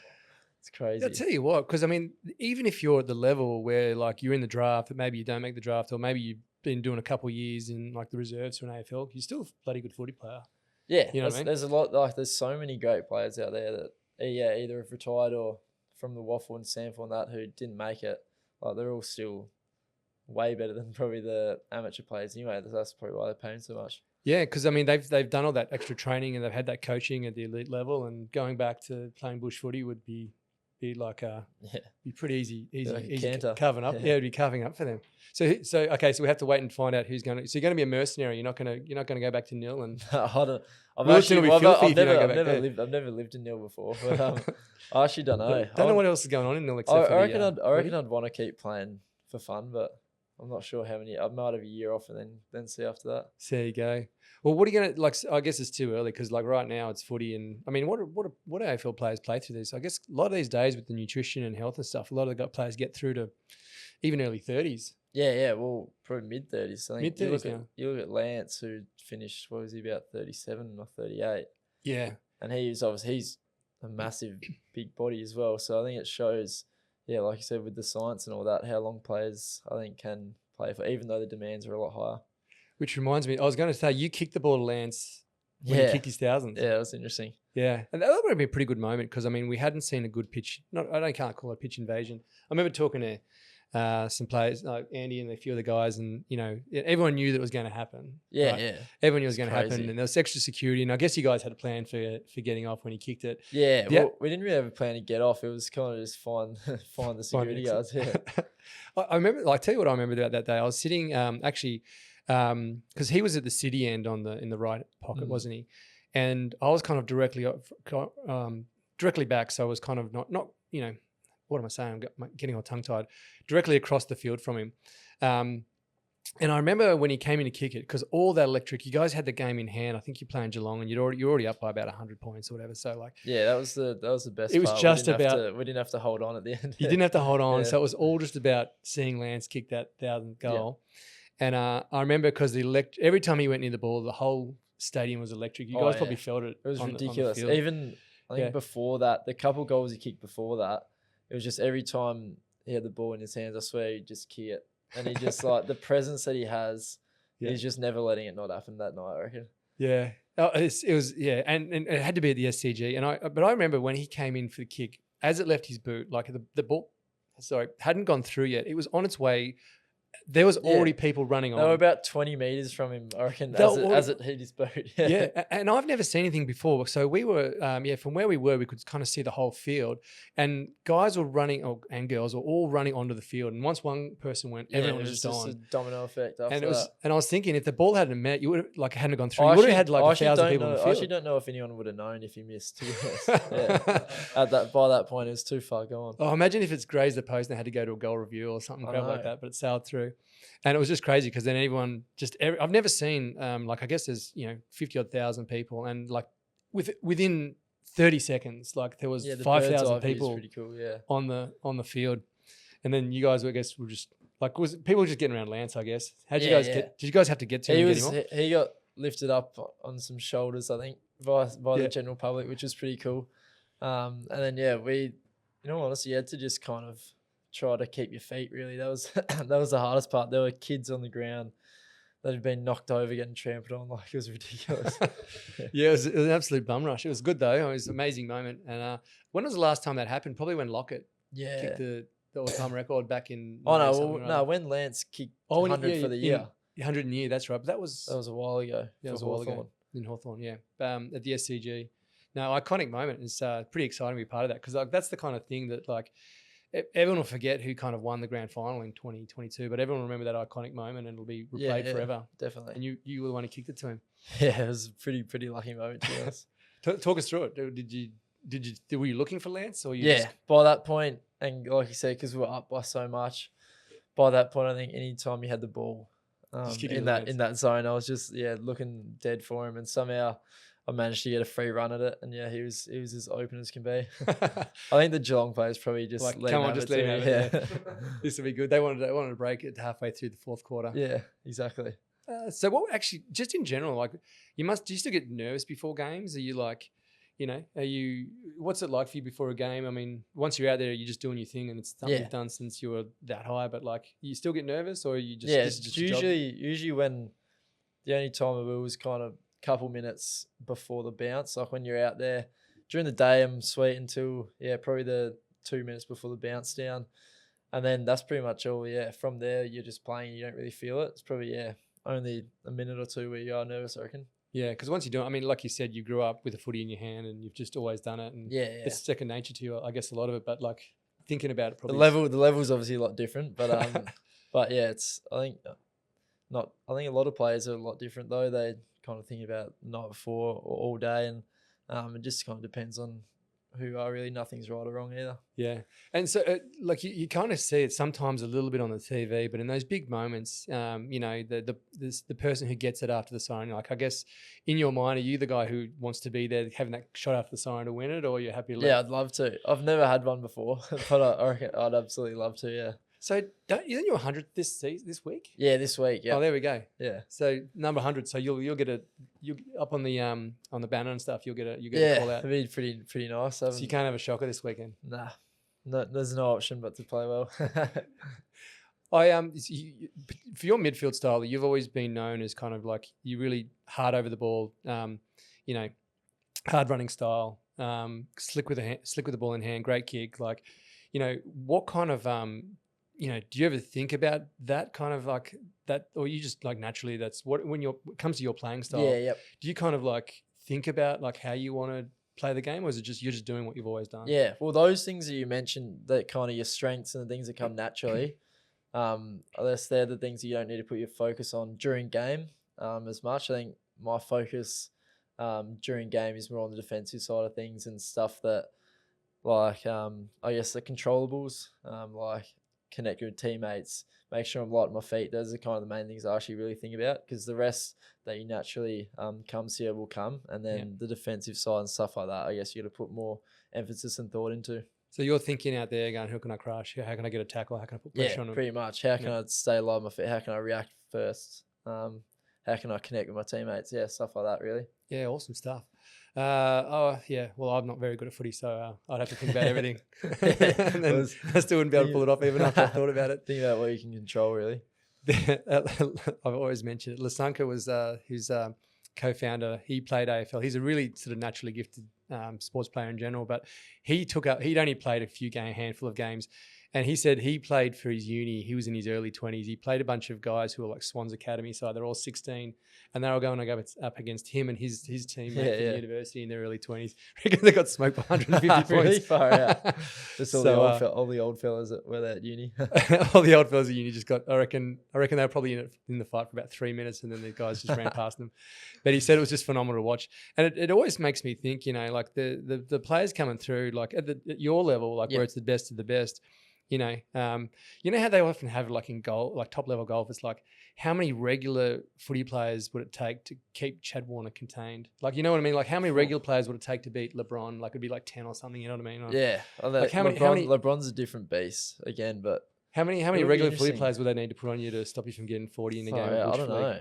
it's crazy. I'll tell you what, because I mean, even if you're at the level where like you're in the draft, but maybe you don't make the draft, or maybe you've been doing a couple of years in like the reserves for an AFL, you're still a bloody good footy player. Yeah, you know what I mean? There's a lot, like there's so many great players out there that either have retired or from the Waffle and Sample and that who didn't make it, like they're all still way better than probably the amateur players anyway. That's probably why they're paying so much. Yeah, because I mean they've done all that extra training and they've had that coaching at the elite level, and going back to playing bush footy would be like be pretty easy carving up. Yeah, it'd be carving up for them. So okay, so we have to wait and find out who's going to. So you're going to be a mercenary. You're not going to go back to nil and. I've never lived in nil before, but I actually don't know. Don't know what else is going on in nil except for I reckon I'd want to keep playing for fun, but I'm not sure how many. I might have a year off and then see after that. So there you go. Well, what are you going to like? I guess it's too early because like right now it's footy, and I mean, what AFL players play through this? I guess a lot of these days with the nutrition and health and stuff, a lot of the players get through to even early 30s. Yeah. Well, probably mid-30s. I think mid-30s. You look at Lance, who finished. What was he, about 37 or 38? Yeah, and he's a massive big body as well. So I think it shows. Yeah, like you said, with the science and all that, how long players I think can play for, even though the demands are a lot higher. Which reminds me, I was going to say, you kicked the ball to Lance when he kicked his thousands. Yeah, it was interesting. Yeah, and that would have been a pretty good moment because, I mean, we hadn't seen a good pitch. I can't call it a pitch invasion. I remember talking to some players, like Andy and a few of the guys, and, you know, everyone knew that it was going to happen. Yeah, right? yeah. Everyone knew it was going to happen, and there was extra security, and I guess you guys had a plan for getting off when he kicked it. Yeah, well, we didn't really have a plan to get off. It was kind of just find the security guards. Yeah. I remember, like, tell you what I remember about that day. I was sitting, actually, because he was at the city end in the right pocket, wasn't he? And I was kind of directly back, so I was kind of not you know, what am I saying? I'm getting all tongue tied. Directly across the field from him. And I remember when he came in to kick it, because all that electric, you guys had the game in hand. I think you're playing Geelong, and you're already up by about 100 points or whatever. So like, yeah, that was the best. It was part. just we didn't have to hold on at the end. You didn't have to hold on, so it was all just about seeing Lance kick that 1,000th goal. Yeah. And I remember because every time he went near the ball, the whole stadium was electric. You guys probably felt it. It was ridiculous. On the field. Even I think before that, the couple goals he kicked before that, it was just every time he had the ball in his hands, I swear he'd just kick it. And he just like the presence that he has, he's just never letting it not happen that night, I reckon. Yeah. It was and it had to be at the SCG. But I remember when he came in for the kick, as it left his boot, like the ball hadn't gone through yet. It was on its way. There was already people running on. They were about 20 metres from him, I reckon, as it hit his boot. Yeah, and I've never seen anything before. So we were, from where we were, we could kind of see the whole field. And guys were running, and girls were all running onto the field. And once one person went, everyone was just on. It was just a domino effect after that. And I was thinking, if the ball hadn't met, you would have, hadn't gone through, you would have had 1,000 people on the field. I actually don't know if anyone would have known if he missed, to be honest. By that point, it was too far gone. Oh, imagine if it's grazed the post and they had to go to a goal review or something like that, but it sailed through. And it was just crazy because then everyone I've never seen, I guess there's, 50-odd thousand people, and like within 30 seconds, like there was 5,000 people on the field. And then you guys, I guess, were just like, people were just getting around Lance, I guess. How'd you guys did you guys have to get to him? He got lifted up on some shoulders, I think, by the general public, which was pretty cool. And then, we, in all honesty, you had to just kind of try to keep your feet, really. That was the hardest part. There were kids on the ground that had been knocked over, getting trampled on. Like, it was ridiculous. It was an absolute bum rush. It was good though. It was an amazing moment. And when was the last time that happened? Probably when Lockett kicked the all-time record back in. When Lance kicked 100 for the year. 100 in year, that's right. But that was a while ago. That was a while ago in Hawthorn, at the SCG. Now, iconic moment. It's pretty exciting to be part of that, because that's the kind of thing that everyone will forget who kind of won the grand final in 2022, but everyone will remember that iconic moment, and it'll be replayed forever. Definitely. And you were the one who kicked it to him. Yeah, it was a pretty lucky moment, to be honest. Talk us through it. Were you looking for Lance, or by that point, and like you said, because we were up by so much, by that point, I think any time you had the ball in that zone, I was just looking dead for him, and somehow I managed to get a free run at it, and he was as open as can be. I think the Geelong players probably just come on, just leave it. Yeah. This will be good. They wanted to break it halfway through the fourth quarter. Yeah, exactly. So what actually, just in general, do you still get nervous before games? Are you what's it like for you before a game? I mean, once you're out there, you're just doing your thing, and it's something you've done since you were that high, but you still get nervous, or you just, this is just usually when the only time it was kind of couple minutes before the bounce, like when you're out there during the day, I'm sweet until probably the 2 minutes before the bounce down. And then that's pretty much all, yeah. From there, you're just playing, you don't really feel it. It's probably, only a minute or two where you are nervous, I reckon. Yeah, because once you do it, I mean, like you said, you grew up with a footy in your hand and you've just always done it. And it's second nature to you, I guess, a lot of it. But like thinking about it probably. The level's obviously a lot different. But but yeah, I think a lot of players are a lot different though. They kind of think about the night before or all day. And it just kind of depends on who you are really. Nothing's right or wrong either. Yeah. And so like you kind of see it sometimes a little bit on the TV, but in those big moments, the person who gets it after the siren, like I guess in your mind, are you the guy who wants to be there having that shot after the siren to win it, or you're happy to I'd love to. I've never had one before, but I reckon I'd absolutely love to, yeah. So isn't your 100th this week? Yeah, this week. Yeah. Oh, there we go. Yeah. So number 100. So you'll get you up on the banner and stuff. You'll get a call out. It'd be pretty nice. So you can't have a shocker this weekend. Nah, no, there's no option but to play well. For your midfield style, you've always been known as kind of like you really hard over the ball. Hard running style. Slick with the ball in hand. Great kick. Like, what kind of do you ever think about that kind of like that, or you just like naturally that's what when it comes to your playing style? Yeah, yep. Do you kind of like think about like how you want to play the game, or is it just you're just doing what you've always done? Yeah, well, those things that you mentioned, that kind of your strengths and the things that come naturally, I guess they're the things that you don't need to put your focus on during game as much. I think my focus during game is more on the defensive side of things and stuff that like I guess the controllables, like connect with teammates, make sure I'm light on my feet. Those are kind of the main things I actually really think about, because the rest that you naturally comes here will come, and then the defensive side and stuff like that, I guess you got to put more emphasis and thought into. So you're thinking out there going, who can I crush? How can I get a tackle? How can I put pressure on them? Pretty much. How can I stay light on my feet? How can I react first? How can I connect with my teammates? Yeah, stuff like that really. Yeah, awesome stuff. Well, I'm not very good at footy, so I'd have to think about everything. And then I still wouldn't be able to pull it off even after I thought about it. Think about what you can control, really. I've always mentioned it. Lasanka was his co-founder. He played AFL. He's a really sort of naturally gifted sports player in general, but he'd only played a handful of games. And he said he played for his uni. He was in his early 20s. He played a bunch of guys who were like Swans Academy side. They're all 16. And they were going to go up against him and his team from the university in their early 20s. They got smoked by 150 really points. Far out. Just all the old fellas that were at uni. All the old fellas at uni just got, I reckon they were probably in the fight for about 3 minutes, and then the guys just ran past them. But he said it was just phenomenal to watch. And it always makes me think, like the players coming through, like at your level, like where it's the best of the best. You know how they often have like in golf, like top level golf, it's like how many regular footy players would it take to keep Chad Warner contained? Like, you know what I mean? Like how many regular players would it take to beat LeBron? Like it'd be like 10 or something, you know what I mean? Yeah. Like how many LeBron's a different beast again, but how many regular footy players would they need to put on you to stop you from getting 40 in the game? I don't know.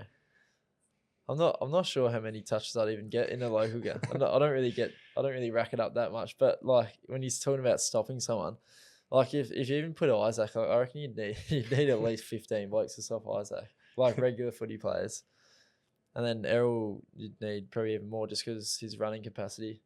I'm not sure how many touches I'd even get in a local game. I don't really rack it up that much. But like when he's talking about stopping someone, like if you even put Isaac, I reckon you'd need at least 15 blokes to stop Isaac, like regular footy players. And then Errol, you'd need probably even more just because his running capacity.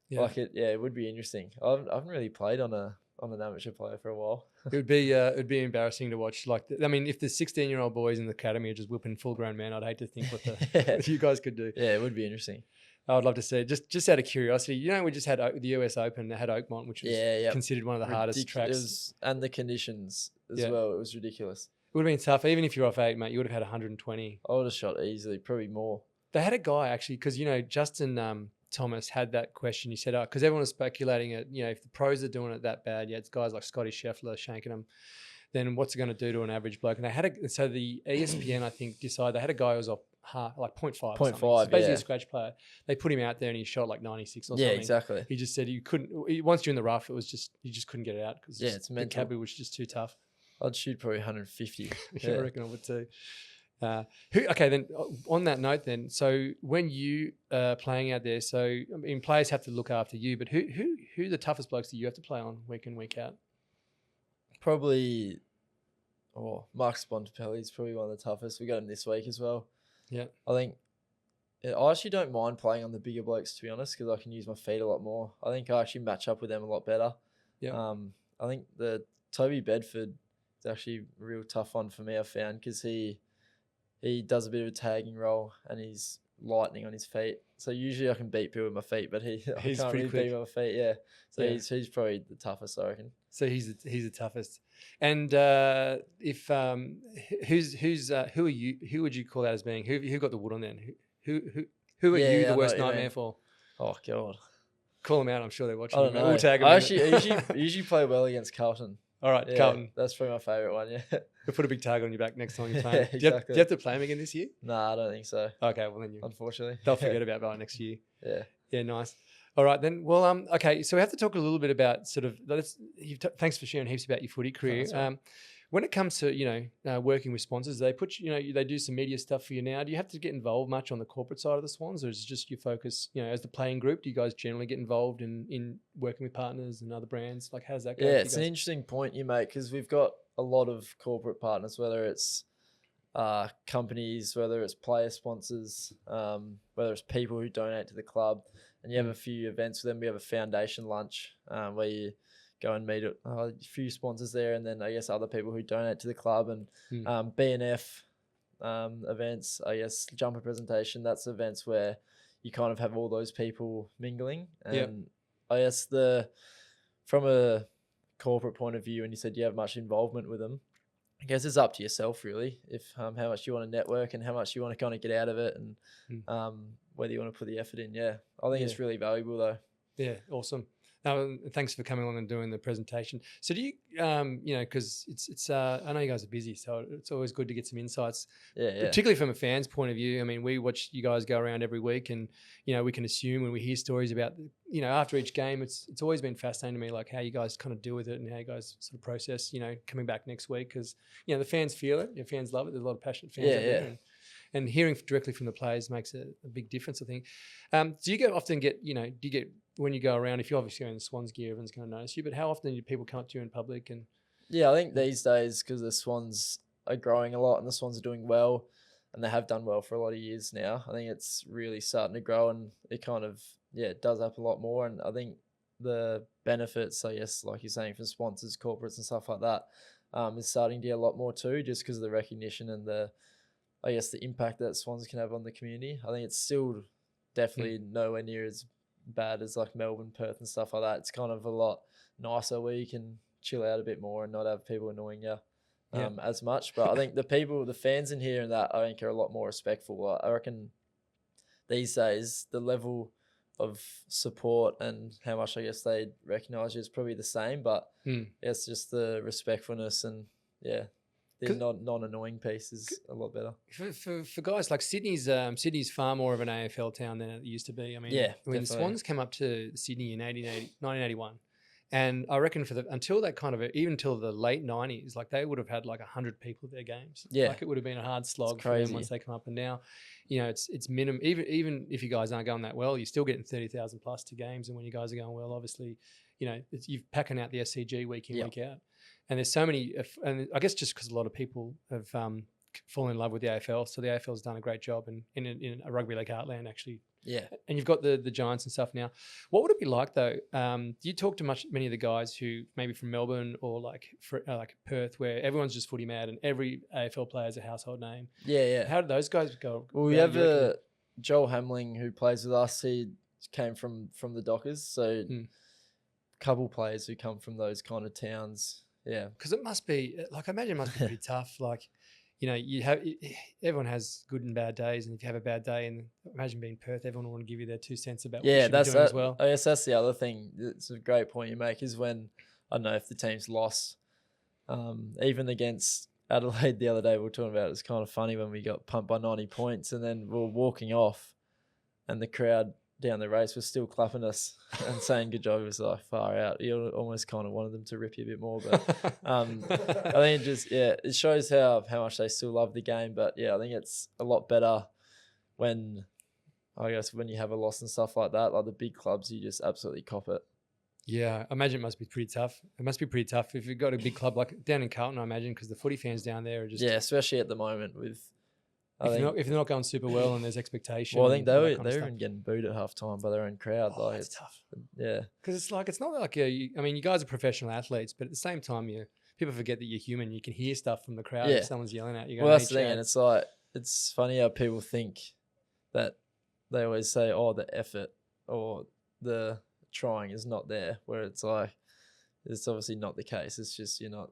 Yeah. Like it would be interesting. I haven't really played on an amateur player for a while. It'd be embarrassing to watch. Like, I mean, if the 16-year-old boys in the academy are just whipping full-grown men, I'd hate to think what you guys could do. Yeah, it would be interesting. I would love to see it. Just out of curiosity. We just had the US Open. They had Oakmont, which was considered one of the hardest tracks. And the conditions as well. It was ridiculous. It would have been tough. Even if you're off 8, mate, you would have had 120. I would have shot easily, probably more. They had a guy, actually, because, Justin Thomas had that question. He said, because everyone was speculating it, if the pros are doing it that bad, it's guys like Scotty Scheffler shanking them, then what's it going to do to an average bloke? And they had so the ESPN, I think, decided they had a guy who was off like 0.5. 0.5, so basically a scratch player. They put him out there and he shot like 96 or something. Yeah, exactly. He just said once you're in the rough, it was just, you just couldn't get it out because it's the cabbie was just too tough. I'd shoot probably 150. I reckon I would too. Okay, then on that note then, so when you are playing out there, so I mean, players have to look after you, but who are the toughest blokes that you have to play on week in, week out? Probably, Mark Spontapelli is probably one of the toughest. We got him this week as well. Yeah. I think I actually don't mind playing on the bigger blokes, to be honest, because I can use my feet a lot more. I think I actually match up with them a lot better. Yeah. I think the Toby Bedford is actually a real tough one for me, I found, because he does a bit of a tagging role and he's lightning on his feet. So usually I can beat people with my feet, but I He's can't pretty really quick. beat with my feet. Yeah. So Yeah. he's probably the toughest, I reckon. So he's the toughest. And if who are you? Who would you call out as being who got the wood on then? Who are you I the know worst what you nightmare mean. for? Oh God. Call them out. I'm sure they're watching. I don't know. We'll tag them. I usually play well against Carlton. All right, Yeah, Carlton. that's probably my favourite one. Yeah. We'll put a big tag on your back next time you play. Yeah, Do you exactly. have to play them again this year? Nah, I don't think so. Okay, well then Unfortunately, they'll forget about that next year. Yeah. Yeah, nice. All right then. Well, okay. So we have to talk a little bit about sort of. Thanks for sharing heaps about your footy career. Right. When it comes to working with sponsors, they put they do some media stuff for you now. Do you have to get involved much on the corporate side of the Swans, or is it just your focus? As the playing group, do you guys generally get involved in working with partners and other brands? Like, how does that go? Yeah, it's an interesting point you make, because we've got a lot of corporate partners, whether it's companies, whether it's player sponsors, whether it's people who donate to the club, and you have a few events with them. We have a foundation lunch where you go and meet a few sponsors there, and then I guess other people who donate to the club, and BNF events, I guess jumper presentation. That's events where you kind of have all those people mingling, and I guess from a corporate point of view, and you said you have much involvement with them, I guess it's up to yourself really, if how much you want to network and how much you want to kind of get out of it, and whether you want to put the effort in. Yeah, I think it's really valuable though. Yeah, awesome. Thanks for coming on and doing the presentation. So do you, because it's I know you guys are busy, so it's always good to get some insights, particularly from a fan's point of view. I mean, we watch you guys go around every week, and we can assume when we hear stories about after each game, it's always been fascinating to me, like how you guys kind of deal with it and how you guys sort of process coming back next week, because the fans feel it, your fans love it. There's a lot of passionate fans out there. And hearing directly from the players makes a big difference, I think. Do you often get, do you get, when you go around, if you're obviously in Swans gear, everyone's going to notice you, but how often do people come up to you in public? And yeah, I think these days, because the Swans are growing a lot and the Swans are doing well, and they have done well for a lot of years now, I think it's really starting to grow, and it kind of, it does up a lot more. And I think the benefits, I guess, like you're saying, from sponsors, corporates and stuff like that, is starting to get a lot more too, just because of the recognition and the impact that Swans can have on the community. I think it's still definitely nowhere near as bad as like Melbourne, Perth and stuff like that. It's kind of a lot nicer where you can chill out a bit more and not have people annoying you as much. But I think the fans in here and that, I think, are a lot more respectful. I reckon these days the level of support and how much I guess they recognise you is probably the same, but it's just the respectfulness and the non-annoying piece is a lot better. For guys like Sydney's far more of an AFL town than it used to be. I mean, when the Swans came up to Sydney in 1981, and I reckon until the late 90s, like they would have had like 100 people at their games. Yeah, like it would have been a hard slog for them once they come up. And now, it's minimum. Even if you guys aren't going that well, you're still getting 30,000 plus to games. And when you guys are going well, obviously, you're packing out the SCG week in, week out. And there's so many, and I guess just because a lot of people have fallen in love with the AFL, so the AFL's done a great job in a rugby league heartland, actually. Yeah. And you've got the Giants and stuff now. What would it be like though? Do you talk to many of the guys who maybe from Melbourne or like Perth, where everyone's just footy mad and every AFL player is a household name? Yeah. How did those guys go? Well, we have Joel Hamling who plays with us. He came from the Dockers, so a couple players who come from those kind of towns. Yeah, because it must be like, I imagine it must be pretty tough. Like, everyone has good and bad days, and if you have a bad day, and imagine being Perth, everyone will want to give you their 2 cents about what you should be doing as well. I guess that's the other thing. It's a great point you make, is when, I don't know, if the team's lost, even against Adelaide the other day, we were talking about it was kind of funny when we got pumped by 90 points, and then we were walking off, and the crowd down the race was still clapping us and saying good job. It was like far out. You almost kind of wanted them to rip you a bit more, but I think it shows how much they still love the game. But I think it's a lot better when you have a loss and stuff like that. Like the big clubs, you just absolutely cop it. Yeah, I imagine it must be pretty tough. It must be pretty tough if you've got a big club like down in Carlton, I imagine, because the footy fans down there are just... Yeah, especially at the moment with if they're not going super well and there's expectation. Well, I think and all they that kind were of stuff. even getting booed at halftime by their own crowd. Oh, Like it's it's tough. yeah, Because it's not like you guys are professional athletes, but at the same time, people forget that you're human. You can hear stuff from the crowd Yeah. if someone's yelling at you. Well, that's the thing, and it's like it's funny how people think that they always say, "Oh, the effort or the trying is not there," where it's like it's obviously not the case. It's just you're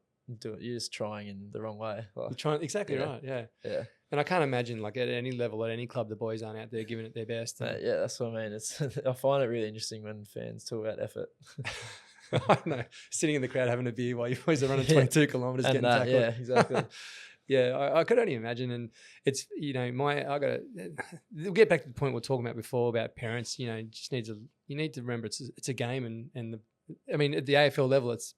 just trying in the wrong way. Like, you're trying exactly yeah. right. Yeah. yeah, And I can't imagine like at any level, at any club, the boys aren't out there giving it their best. And yeah, that's what I mean. It's I find it really interesting when fans talk about effort. I know, sitting in the crowd having a beer while you boys are running 22 kilometers And getting that, tackled. yeah, exactly. Yeah, I could only imagine. And it's, we'll get back to the point we were talking about before about parents, you need to remember it's a game and at the AFL level, it's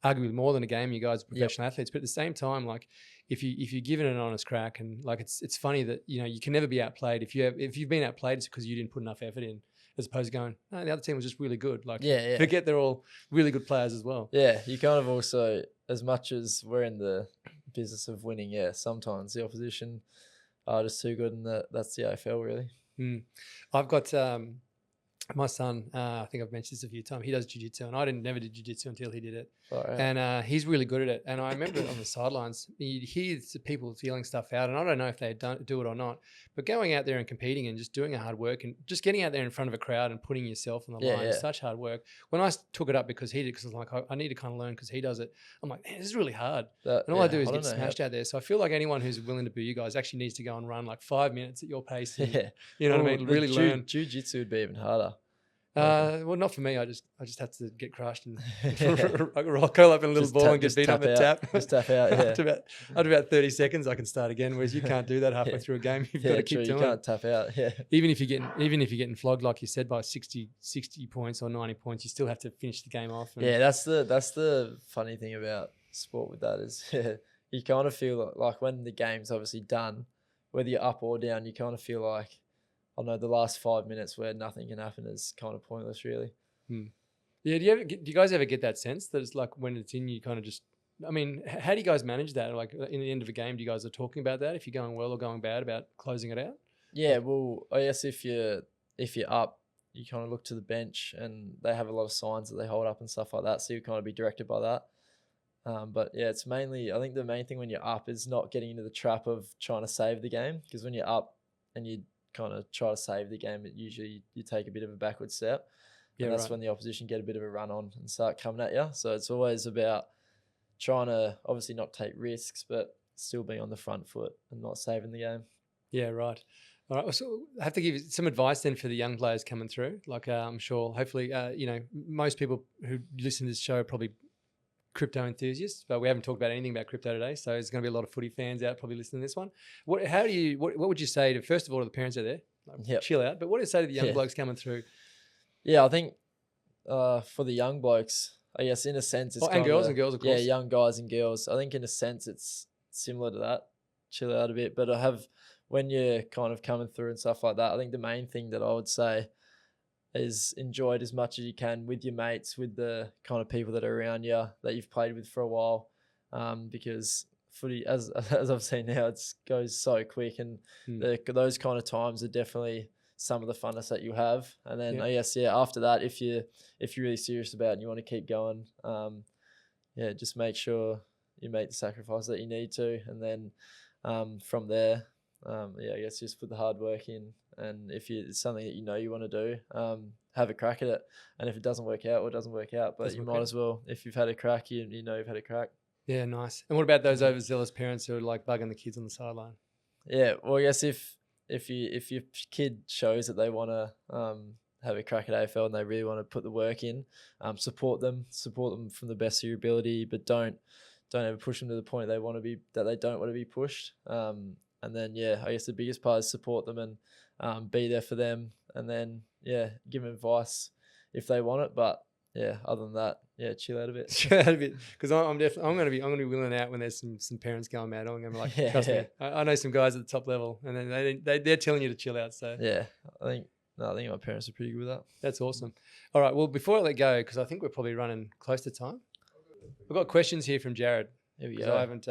arguably more than a game. You guys are professional athletes, but at the same time, like if you're given an honest crack and like, it's funny that, you can never be outplayed. If you've been outplayed, it's because you didn't put enough effort in, as opposed to going, no, the other team was just really good. Like, forget they're all really good players as well. Yeah, you kind of also, as much as we're in the business of winning, sometimes the opposition are just too good, and that's the AFL really. I've got my son, I think I've mentioned this a few times, he does jiu-jitsu, and I never did jiu-jitsu until he did it. Right. And he's really good at it. And I remember on the sidelines, you'd hear people yelling stuff out, and I don't know if they do it or not, but going out there and competing and just doing a hard work and just getting out there in front of a crowd and putting yourself on the line is such hard work. When I took it up because he did, because I was like, I need to kind of learn because he does it, I'm like, man, this is really hard. And all I do is get smashed out there. So I feel like anyone who's willing to be you guys actually needs to go and run like 5 minutes at your pace. And, you know what I mean? Really learn. Jiu-jitsu would be even harder. Well, not for me. I just have to get crushed and curl up in a little ball and get beat up and tap. Just tap out. Yeah. After about 30 seconds, I can start again. Whereas you can't do that halfway through a game. You've got to keep doing it. You can't tap out. Yeah. Even if you're getting flogged, like you said, by 60 points or 90 points, you still have to finish the game off. Yeah, that's the funny thing about sport with that is you kind of feel like when the game's obviously done, whether you're up or down, you kind of feel like, I know the last 5 minutes where nothing can happen is kind of pointless, really. Yeah, do you guys ever get that sense that it's like when it's in, you kind of just, how do you guys manage that? Like in the end of a game, do you guys are talking about that? If you're going well or going bad, about closing it out? Yeah, well, I guess if you're up, you kind of look to the bench and they have a lot of signs that they hold up and stuff like that. So you kind of be directed by that. But yeah, it's mainly, I think the main thing when you're up is not getting into the trap of trying to save the game. Because when you're up and you kind of try to save the game, it usually you take a bit of a backward step. Yeah, and that's when the opposition get a bit of a run on and start coming at you. So it's always about trying to obviously not take risks, but still being on the front foot and not saving the game. Yeah, right. All right. So I have to give you some advice then for the young players coming through. Like I'm sure, hopefully, most people who listen to this show are probably crypto enthusiasts, but we haven't talked about anything about crypto today. So there's going to be a lot of footy fans out probably listening to this one. What would you say to, first of all, to the parents out there? Like, chill out. But what do you say to the young blokes coming through? Yeah, I think for the young blokes, I guess in a sense, it's and girls, of course. Yeah, young guys and girls. I think in a sense it's similar to that. Chill out a bit. But when you're kind of coming through and stuff like that, I think the main thing that I would say is enjoy it as much as you can with your mates, with the kind of people that are around you that you've played with for a while, because footy, as I've seen now, it goes so quick, and those kind of times are definitely some of the funnest that you have. And then I guess after that, if you're really serious about it and you want to keep going, just make sure you make the sacrifice that you need to, and then from there, I guess just put the hard work in. And if it's something that you want to do, have a crack at it. And if it doesn't work out, well, it doesn't work out. But you might as well, if you've had a crack, you've had a crack. Yeah, nice. And what about those overzealous parents who are like bugging the kids on the sideline? Yeah, well, I guess if your kid shows that they want to have a crack at AFL and they really want to put the work in, support them from the best of your ability, but don't ever push them to the point they don't want to be pushed. And then I guess the biggest part is support them and be there for them, and then give them advice if they want it. But other than that, chill out a bit. Chill out a bit, because I'm going to be willing out when there's some parents going mad. I'm going to be like, trust me, I know some guys at the top level, and then they're telling you to chill out. So I think my parents are pretty good with that. That's awesome. All right, well, before I let go, because I think we're probably running close to time, I've got questions here from Jared. Here we go. I haven't.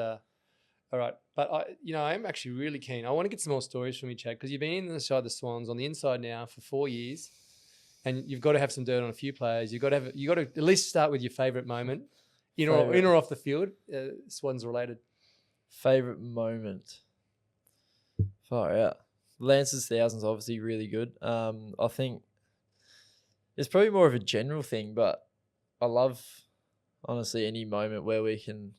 All right. But I am actually really keen. I want to get some more stories from you, Chad, because you've been inside the Swans on the inside now for 4 years, and you've got to have some dirt on a few players. You got to at least start with your favourite moment, in or off the field, Swans related. Favourite moment. Far out. Lance's 1000's obviously really good. I think it's probably more of a general thing, but I love, honestly, any moment where we can,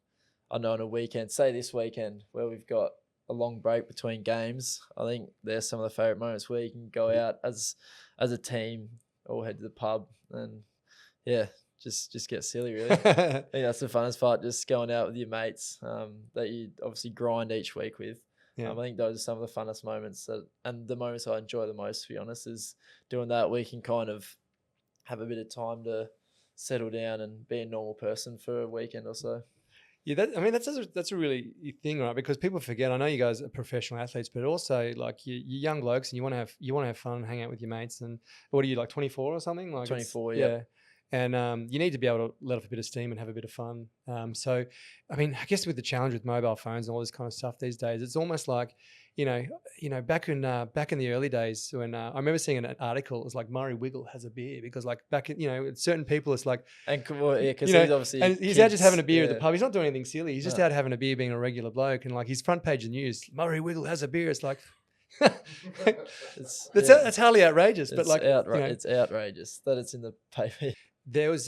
I know on a weekend, say this weekend, where we've got a long break between games. I think there's some of the favourite moments where you can go out as a team, all head to the pub and, yeah, just get silly, really. I think that's the funnest part, just going out with your mates that you obviously grind each week with. Yeah. I think those are some of the funnest moments and the moments I enjoy the most, to be honest, is doing that. We can kind of have a bit of time to settle down and be a normal person for a weekend or so. Yeah, that's a really thing, right? Because people forget. I know you guys are professional athletes, but also like you're young blokes and you want to have fun, hang out with your mates. And what are you, like 24 or something? Like 24, yeah. And you need to be able to let off a bit of steam and have a bit of fun. So, I mean, I guess with the challenge with mobile phones and all this kind of stuff these days, it's almost like, back in the early days when I remember seeing an article, it was like Murray Wiggle has a beer because like back in, certain people it's like, because he's obviously and he's out just having a beer at the pub. He's not doing anything silly. He's just out having a beer, being a regular bloke, and like his front page of news, Murray Wiggle has a beer. It's like. That's hardly outrageous, but like it's outrageous that it's in the paper. There was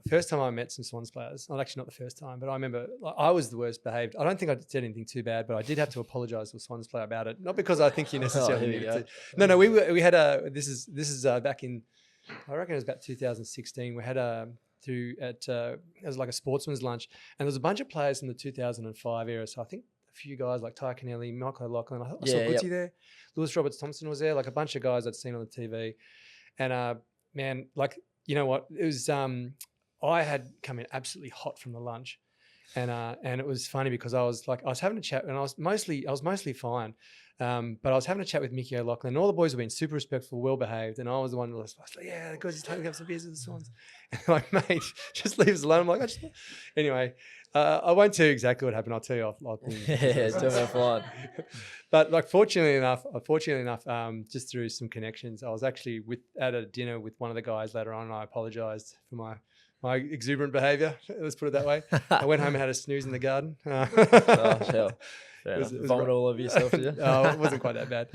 first time I met some Swans players. Well, actually not the first time, but I remember I was the worst behaved. I don't think I said anything too bad, but I did have to apologise to a Swans player about it. Not because I think you necessarily needed to. No, we had this is back in, I reckon it was about 2016. We had it was like a sportsman's lunch, and there was a bunch of players from the 2005 era. So I think a few guys like Ty Kennelly, Michael O'Loughlin. I saw Goodsy there. Lewis Roberts-Thompson was there. Like a bunch of guys I'd seen on the TV, and man, like. You know what? It was I had come in absolutely hot from the lunch, and it was funny because I was having a chat and I was mostly fine, but I was having a chat with Mickey O'Loughlin and all the boys were being super respectful, well behaved, and I was the one that was like, yeah, the guys just taking up some beers with the Swans, and like, mate, just leave us alone. I'm like, anyway. I won't tell you exactly what happened. I'll tell you off. Yeah, tell me offline. But like, fortunately enough, just through some connections, I was actually at a dinner with one of the guys later on, and I apologised for my exuberant behaviour. Let's put it that way. I went home and had a snooze in the garden. Oh, hell. It was vomit all over yourself, did you? Oh, it wasn't quite that bad.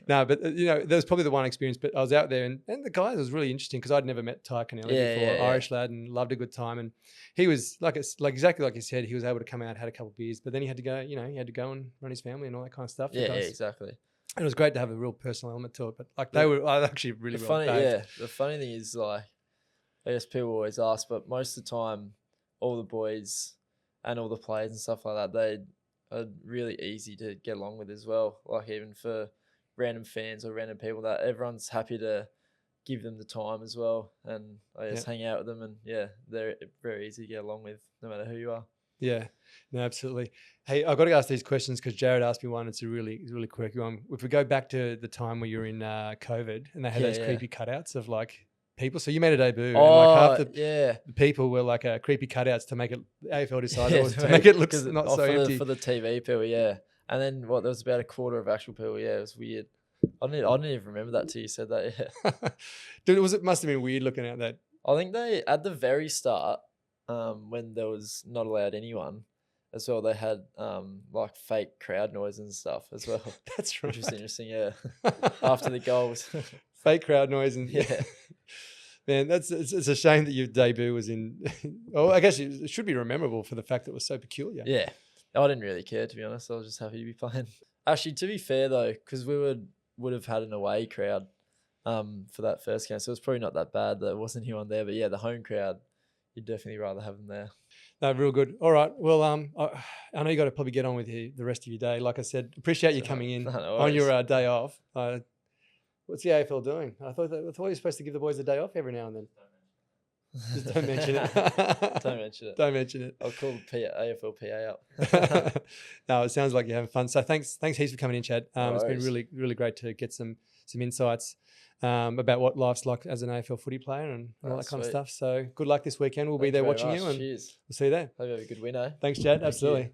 No, but there was probably the one experience. But I was out there, and the guy was really interesting because I'd never met Ty Kennelly before, Irish lad, and loved a good time. And he was like exactly like you said, he was able to come out, had a couple of beers, but then he had to go. He had to go and run his family and all that kind of stuff. Yeah, exactly. And it was great to have a real personal element to it. But like they were actually really well behaved. The funny thing is, like, I guess people always ask, but most of the time, all the boys and all the players and stuff like that, they are really easy to get along with as well. Like, even for random fans or random people, that everyone's happy to give them the time as well, and I just hang out with them, and they're very easy to get along with no matter who you are. Yeah, no, absolutely. Hey, I've got to ask these questions because Jared asked me one. It's a really quirky one. If we go back to the time where you were in COVID and they had those creepy cutouts of like people. So you made a debut, and like half the people were like creepy cutouts to make it AFL decided to make it look not so empty for the TV people. Yeah, and then there was about a quarter of actual people. Yeah, it was weird. I didn't even remember that till you said that. Yeah, dude, it must have been weird looking at that. I think they at the very start, when there was not allowed anyone as well, they had like fake crowd noise and stuff as well. That's right. Which was interesting. Yeah, after the goals, fake crowd noise and man, it's a shame that your debut was in. Oh, I guess it should be memorable for the fact that it was so peculiar. Yeah, I didn't really care, to be honest. I was just happy to be playing. Actually, to be fair though, because we would have had an away crowd for that first game, so it was probably not that bad that there wasn't anyone there. But yeah, the home crowd, you'd definitely rather have them there. No, real good. All right. Well, I know you got to probably get on with the rest of your day. Like I said, appreciate you coming in on your day off. What's the AFL doing? I thought you're supposed to give the boys a day off every now and then. Just don't mention it. Don't mention it. Don't mention it. I'll call the AFL PA up. No, it sounds like you're having fun. So thanks heaps for coming in, Chad. It's been really, really great to get some insights about what life's like as an AFL footy player and all that kind of stuff. So good luck this weekend. We'll be there watching you, and cheers. We'll see you there. Hope you have a good win, eh? Thanks, Chad. Absolutely.